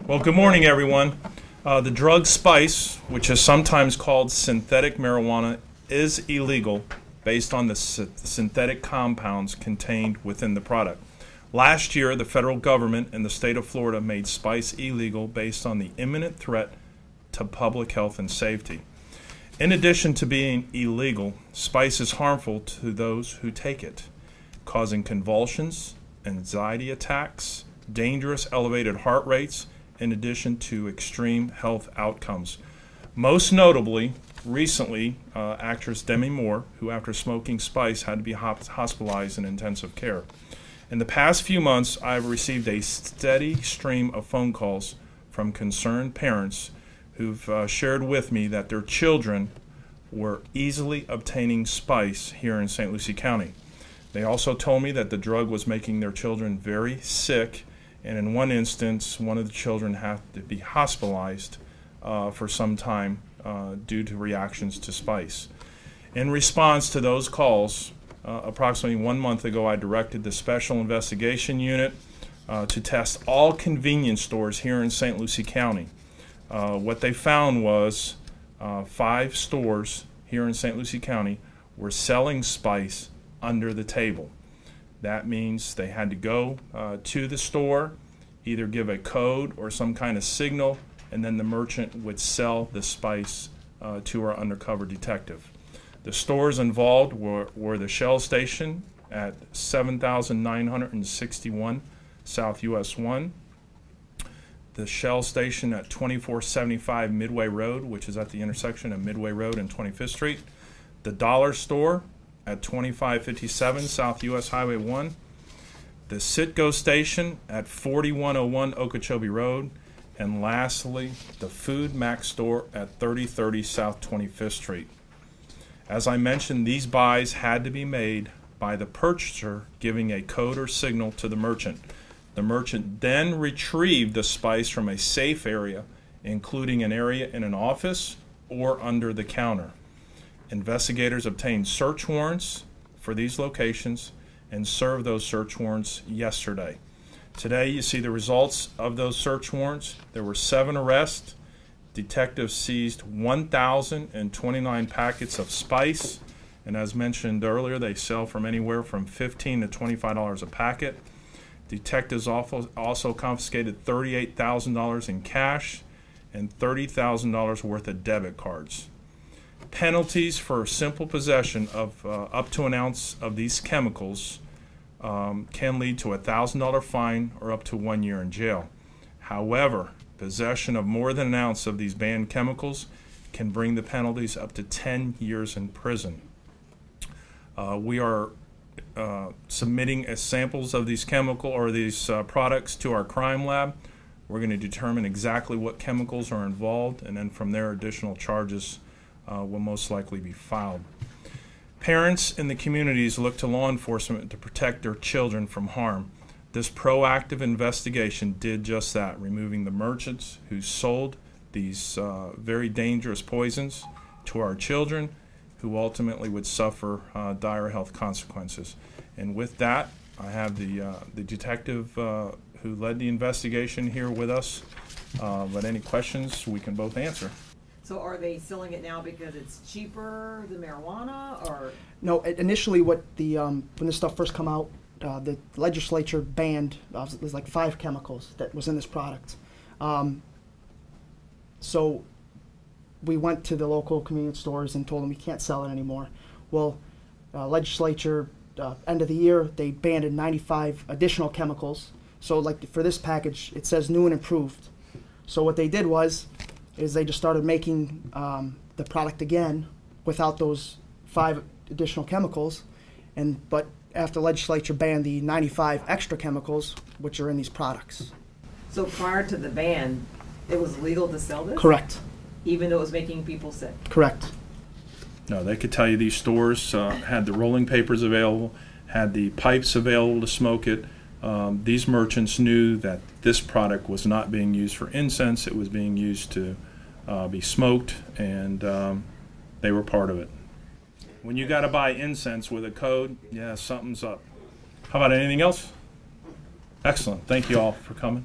Well, good morning, everyone. The drug spice, which is sometimes called synthetic marijuana, is illegal based on the synthetic compounds contained within the product. Last year, the federal government and the state of Florida made spice illegal based on the imminent threat to public health and safety. In addition to being illegal, spice is harmful to those who take it, causing convulsions, anxiety attacks, dangerous elevated heart rates, in addition to extreme health outcomes. Most notably, recently, actress Demi Moore, who after smoking spice had to be hospitalized in intensive care. In the past few months, I've received a steady stream of phone calls from concerned parents who've shared with me that their children were easily obtaining spice here in St. Lucie County. They also told me that the drug was making their children very sick, and in one instance, one of the children had to be hospitalized for some time due to reactions to spice. In response to those calls, approximately 1 month ago, I directed the Special Investigation Unit to test all convenience stores here in St. Lucie County. What they found was 5 stores here in St. Lucie County were selling spice under the table. That means they had to go to the store, either give a code or some kind of signal, and then the merchant would sell the spice to our undercover detective. The stores involved were the Shell Station at 7961 South US 1, the Shell Station at 2475 Midway Road, which is at the intersection of Midway Road and 25th Street, the Dollar Store at 2557 South US Highway 1, the Citgo Station at 4101 Okeechobee Road, and lastly, the Food Max Store at 3030 South 25th Street. As I mentioned, these buys had to be made by the purchaser giving a code or signal to the merchant. The merchant then retrieved the spice from a safe area, including an area in an office or under the counter. Investigators obtained search warrants for these locations and served those search warrants yesterday. Today you see the results of those search warrants. There were 7 arrests. Detectives seized 1,029 packets of spice, and as mentioned earlier, they sell from anywhere from $15 to $25 a packet. Detectives also confiscated $38,000 in cash and $30,000 worth of debit cards. Penalties for simple possession of up to an ounce of these chemicals can lead to a $1,000 fine or up to 1 year in jail. However, possession of more than an ounce of these banned chemicals can bring the penalties up to 10 years in prison. We are submitting samples of these chemical or these products to our crime lab. We're going to determine exactly what chemicals are involved, and then from there additional charges will most likely be filed. Parents in the communities look to law enforcement to protect their children from harm. This proactive investigation did just that, removing the merchants who sold these very dangerous poisons to our children, who ultimately would suffer dire health consequences. And with that, I have the detective who led the investigation here with us. But any questions we can both answer. So are they selling it now because it's cheaper than marijuana, or? No, initially what when this stuff first come out, the legislature banned, there's like 5 chemicals that was in this product. So we went to the local convenience stores and told them we can't sell it anymore. Well, legislature, end of the year, they banned 95 additional chemicals. So like for this package, it says new and improved. So what they did is they just started making the product again without those 5 additional chemicals, but after legislature banned the 95 extra chemicals, which are in these products. So prior to the ban, it was legal to sell this? Correct. Even though it was making people sick? Correct. No, they could tell you these stores had the rolling papers available, had the pipes available to smoke it. These merchants knew that this product was not being used for incense. It was being used to be smoked, and they were part of it. When you got to buy incense with a code, yeah, something's up. How about anything else? Excellent. Thank you all for coming.